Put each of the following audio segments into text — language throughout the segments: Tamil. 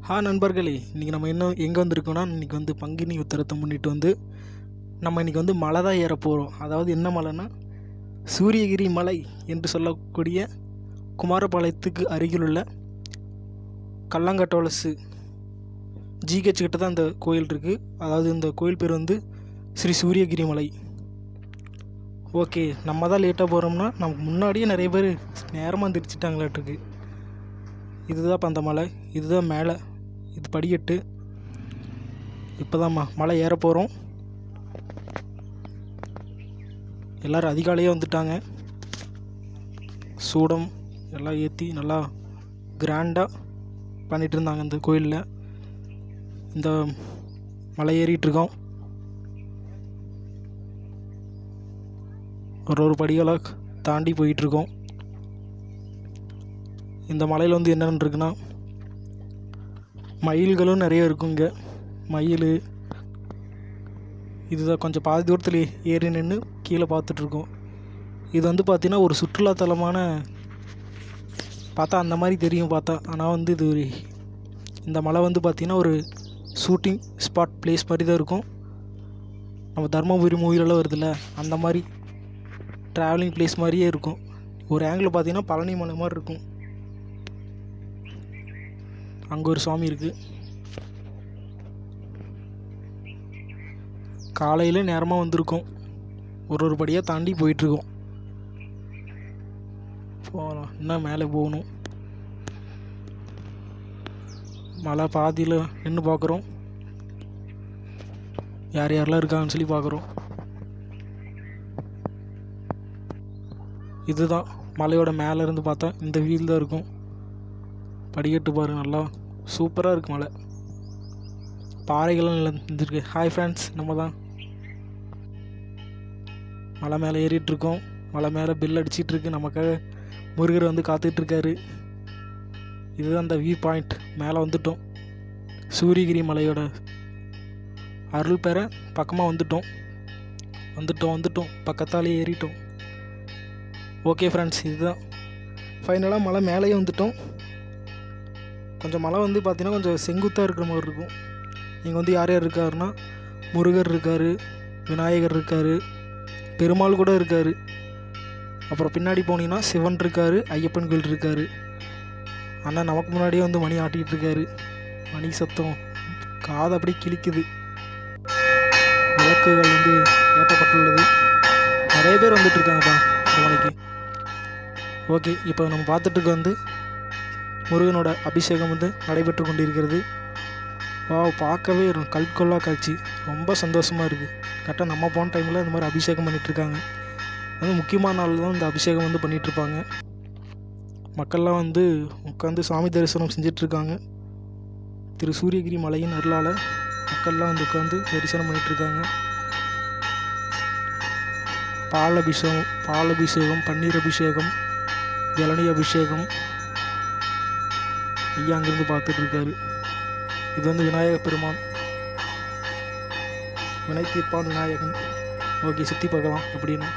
நண்பர்களே, இன்றைக்கி நம்ம எங்கே வந்திருக்கோம்னா, இன்றைக்கி வந்து பங்குனி உத்திரத்தை முன்னிட்டு வந்து நம்ம இன்றைக்கி வந்து மலை தான் ஏற போகிறோம். அதாவது என்ன மலைன்னா, சூரியகிரி மலை என்று சொல்லக்கூடிய குமாரபாளையத்துக்கு அருகிலுள்ள கல்லங்கட்டோலசு ஜிஹெச் கிட்ட தான் இந்த கோயில் இருக்குது. அதாவது இந்த கோயில் பேர் வந்து ஸ்ரீ சூரியகிரி மலை. ஓகே, நம்ம தான் லேட்டாக போகிறோம்னா நமக்கு முன்னாடியே நிறைய பேர் நேரமாக வந்துடுச்சிட்டாங்களாட்டுருக்கு. இதுதான் இப்போ அந்த மலை, இதுதான் மேலே, இது படிக்கட்டு. இப்போ தான் மலை ஏற போகிறோம். எல்லோரும் அதிகாலையே வந்துட்டாங்க. சூடம் எல்லாம் ஏற்றி நல்லா கிராண்டாக பண்ணிகிட்டு இருந்தாங்க இந்த கோயிலில். இந்த மலை ஏறிட்டுருக்கோம். ஒரு படிகளாக தாண்டி போயிட்டுருக்கோம். இந்த மலையில் வந்து என்னென்னு இருக்குன்னா, மயில்களும் நிறைய இருக்கும் இங்கே. மயில் இதுதான் கொஞ்சம் பாதி தூரத்தில் ஏறி நின்று கீழே பார்த்துட்ருக்கோம். இது வந்து பார்த்திங்கன்னா ஒரு சுற்றுலாத்தலமான பார்த்தா அந்த மாதிரி தெரியும் பார்த்தா. ஆனால் வந்து இது இந்த மலை வந்து பார்த்திங்கன்னா ஒரு ஷூட்டிங் ஸ்பாட் பிளேஸ் மாதிரி தான் இருக்கும். நம்ம தர்மபுரி மூவிலெலாம் வருதுல்ல, அந்த மாதிரி ட்ராவலிங் பிளேஸ் மாதிரியே இருக்கும். ஒரு ஆங்கிள் பார்த்திங்கன்னா பழனி மலை மாதிரி இருக்கும். அங்கே ஒரு சுவாமி இருக்குது. காலையில் நேரமாக வந்திருக்கோம். ஒரு படியாக தாண்டி போயிட்டுருக்கோம். போகலாம், இன்னும் மேலே போகணும். மலை பாதியில் நின்று பார்க்குறோம், யார் யாரெல்லாம் இருக்காங்கன்னு சொல்லி பார்க்குறோம். இதுதான் மலையோட மேலே இருந்து பார்த்தா இந்த வீல் தான் இருக்கும். படிக்கட்டு பாருங்க, நல்லா சூப்பராக இருக்குது மலை. பாறைகளும் நல்லா இருந்துருக்கு. ஹாய் ஃப்ரெண்ட்ஸ், நம்ம தான் மலை மேலே ஏறிட்டுருக்கோம். மலை மேலே பில் அடிச்சிட்ருக்கு. நமக்காக முருகர் வந்து காத்துட்ருக்காரு. இதுதான் அந்த வியூ பாயிண்ட். மேலே வந்துட்டோம். சூரியகிரி மலையோட அருள் பெற பக்கமாக வந்துட்டோம். பக்கத்தாலே ஏறிட்டோம். ஓகே ஃப்ரெண்ட்ஸ், இதுதான் ஃபைனலாக மலை மேலேயே வந்துட்டோம். கொஞ்சம் மலை வந்து பார்த்திங்கன்னா கொஞ்சம் செங்குத்தாக இருக்கிற மாதிரி இருக்கும். இங்கே வந்து யார் யார் இருக்காருன்னா, முருகர் இருக்கார், விநாயகர் இருக்கார், பெருமாள் கூட இருக்கார். அப்புறம் பின்னாடி போனீங்கன்னா சிவன் இருக்கார், ஐயப்பன் கோயில் இருக்கார். ஆனால் நமக்கு முன்னாடியே வந்து மணி ஆட்டிகிட்டு இருக்காரு. மணி சத்தம் காது அப்படி கிழிக்குது. விளக்குகள் வந்து ஏற்றப்பட்டுள்ளது. நிறைய பேர் வந்துட்டுருக்காங்கப்பா இந்த மலைக்கு. ஓகே, இப்போ நம்ம பார்த்துட்டு வந்து முருகனோட அபிஷேகம் வந்து நடைபெற்று கொண்டிருக்கிறது. பார்க்கவே கல்கொள்ளா காட்சி. ரொம்ப சந்தோஷமாக இருக்குது. கரெக்டாக நம்ம போன டைமில் இந்த மாதிரி அபிஷேகம் பண்ணிகிட்ருக்காங்க. அது முக்கியமான நாள் தான் இந்த அபிஷேகம் வந்து பண்ணிகிட்ருப்பாங்க. மக்கள்லாம் வந்து உட்காந்து சாமி தரிசனம் செஞ்சிட்ருக்காங்க. திரு சூரியகிரி மலையின் அருளால் மக்கள்லாம் வந்து உட்காந்து தரிசனம் பண்ணிகிட்ருக்காங்க. பாலபிஷேகம், பன்னீர் அபிஷேகம், இளநீ அபிஷேகம். ஐயா அங்கேருந்து பார்த்துட்ருக்காரு. இது வந்து விநாயக பெருமான், வினை தீர்ப்பான் விநாயகன். ஓகே, சுற்றி பார்க்கலாம் அப்படின்னு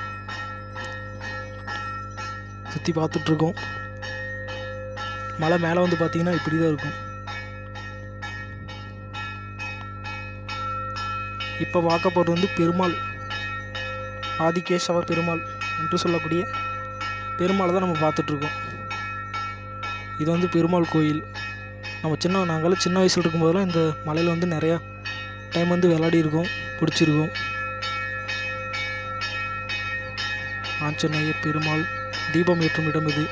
சுற்றி பார்த்துட்ருக்கோம். மலை மேலே வந்து பார்த்திங்கன்னா இப்படி தான் இருக்கும். இப்போ பார்க்க போகிறது வந்து பெருமாள், ஆதிகேசவ பெருமாள் என்று சொல்லக்கூடிய பெருமாளை தான் நம்ம பார்த்துட்ருக்கோம். இது வந்து பெருமாள் கோயில். நாங்களாம் சின்ன வயசில் இருக்கும்போதெல்லாம் இந்த மலையில் வந்து நிறையா டைம் வந்து விளையாடி இருக்கோம், பிடிச்சிருக்கோம். ஆஞ்சநேயர் பெருமாள் தீபம் ஏற்றும் இடம் இது.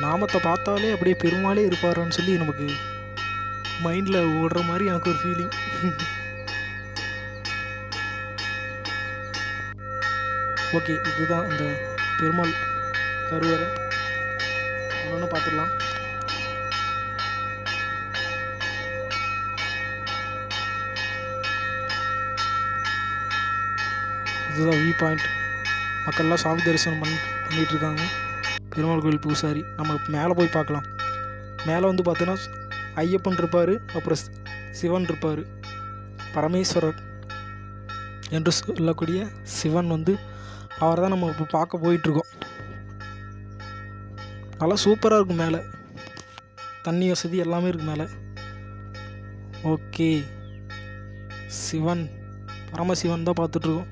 நாமத்தை பார்த்தாலே அப்படியே பெருமாளே இருப்பாரான்னு சொல்லி நமக்கு மைண்டில் ஓடுற மாதிரி எனக்கு ஒரு ஃபீலிங். ஓகே, இதுதான் அந்த பெருமாள் கருவறை. ஒன்று பார்த்துடலாம். இதுதான் வியூ பாயிண்ட். மக்கள்லாம் சாமி தரிசனம் பண்ணிகிட்ருக்காங்க. பெருமாள் கோயில் பூசாரி. நம்ம மேலே போய் பார்க்கலாம். மேலே வந்து பார்த்தீங்கன்னா ஐயப்பன் இருப்பார், அப்புறம் சிவன் இருப்பார். பரமேஸ்வரர் என்று சொல்லக்கூடிய சிவன் வந்து அவரை தான் நம்ம இப்போ பார்க்க போயிட்டுருக்கோம். நல்லா சூப்பராக இருக்கும் மேலே. தண்ணி வசதி எல்லாமே இருக்குது மேலே. ஓகே, சிவன், பரமசிவன் தான் பார்த்துட்ருக்கோம்.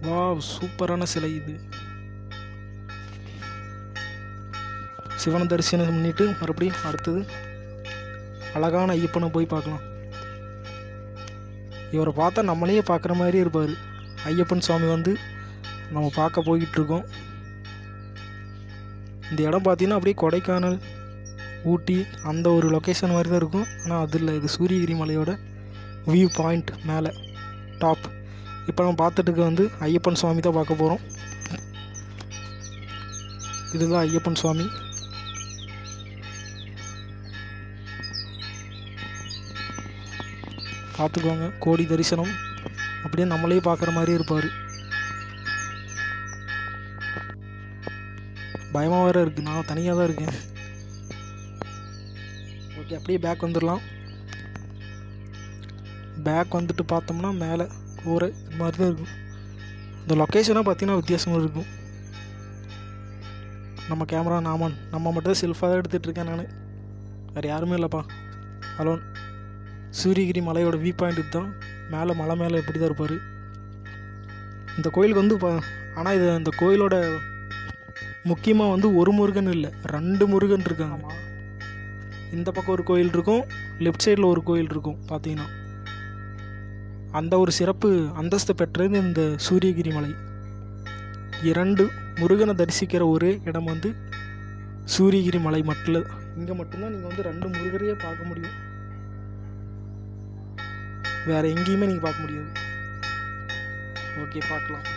வாவ், சூப்பரான சிலை இது. சிவனை தரிசனம் பண்ணிட்டு மறுபடியும் அடுத்தது அழகான ஐயப்பனை போய் பார்க்கலாம். இவரை பார்த்தா நம்மளையே பார்க்குற மாதிரி இருப்பார். ஐயப்பன் சுவாமி வந்து நம்ம பார்க்க போய்கிட்டுருக்கோம். இந்த இடம் பார்த்தீங்கன்னா அப்படியே கொடைக்கானல், ஊட்டி அந்த ஒரு லொக்கேஷன் மாதிரி தான் இருக்கும். ஆனால் அது இல்லை, இது சூரியகிரி மலையோட வியூ பாயிண்ட் மேலே டாப். இப்போ நம்ம பார்த்துட்டு வந்து ஐயப்பன் சுவாமி தான் பார்க்க போகிறோம். இதுதான் ஐயப்பன் சுவாமி. பார்த்துக்கோங்க, கோடி தரிசனம், அப்படியே நம்மளே பார்க்குற மாதிரி இருப்பார். பயமாக வேறு இருக்குது, நான் தனியாக தான் இருக்கேன். ஓகே, அப்படியே பேக் வந்துடலாம். பேக் வந்துட்டு பார்த்தோம்னா மேலே ஒரு இது மாதிரி தான் இருக்கும். இந்த லொக்கேஷனாக பார்த்தீங்கன்னா வித்தியாசமாக இருக்கும். நம்ம கேமரா நம்ம மட்டும் தான் செல்ஃபாக தான் எடுத்துகிட்ருக்கேன் நான், வேறு யாருமே இல்லைப்பா, அலோன். சூரியகிரி மலையோட வியூ பாயிண்ட் தான். மேலே மலை மேலே எப்படி தான் இருப்பார். இந்த கோயிலுக்கு வந்து ஆனால் இது இந்த கோயிலோட முக்கியமாக வந்து ஒரு முருகன் இல்லை, 2 முருகன் இருக்காங்க. இந்த பக்கம் ஒரு கோயில் இருக்கும், லெஃப்ட் சைடில் ஒரு கோயில் இருக்கும். பார்த்தீங்கன்னா அந்த ஒரு சிறப்பு அந்தஸ்து பெற்றது இந்த சூரியகிரி மலை. 2 முருகனை தரிசிக்கிற ஒரே இடம் வந்து சூரியகிரி மலை மட்டும். இங்கே மட்டும்தான் நீங்கள் வந்து 2 முருகரையே பார்க்க முடியும், வேறு எங்கேயுமே நீங்கள் பார்க்க முடியாது. ஓகே, பார்க்கலாம்.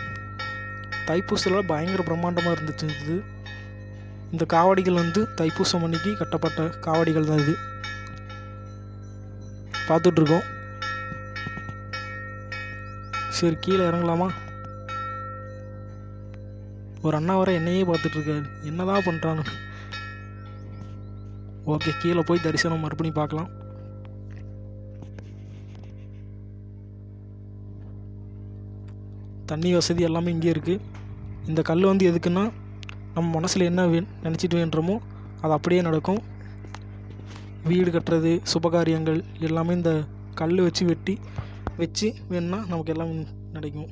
தைப்பூசத்தில் பயங்கர பிரம்மாண்டமாக இருந்துச்சு இது. இந்த காவடிகள் வந்து தைப்பூசம் அன்னைக்கு கட்டப்பட்ட காவடிகள் தான் இது. பார்த்துட்ருக்கோம். சரி, கீழே இறங்கலாமா? ஒரு அண்ணா வர என்னையே பார்த்துட்ருக்காரு, என்னதான் பண்ணுறான்னு. ஓகே, கீழே போய் தரிசனம் மறுபடியும் பார்க்கலாம். தண்ணி வசதி எல்லாமே இங்கே இருக்குது. இந்த கல் வந்து எதுக்குன்னா, நம்ம மனசில் என்ன நினச்சிட்டு வேண்டுறோமோ அது அப்படியே நடக்கும். வீடு கட்டுறது, சுபகாரியங்கள் எல்லாமே இந்த கல் வச்சு வெட்டி வச்சு வேணுன்னா நமக்கு எல்லாம் நடக்கும்.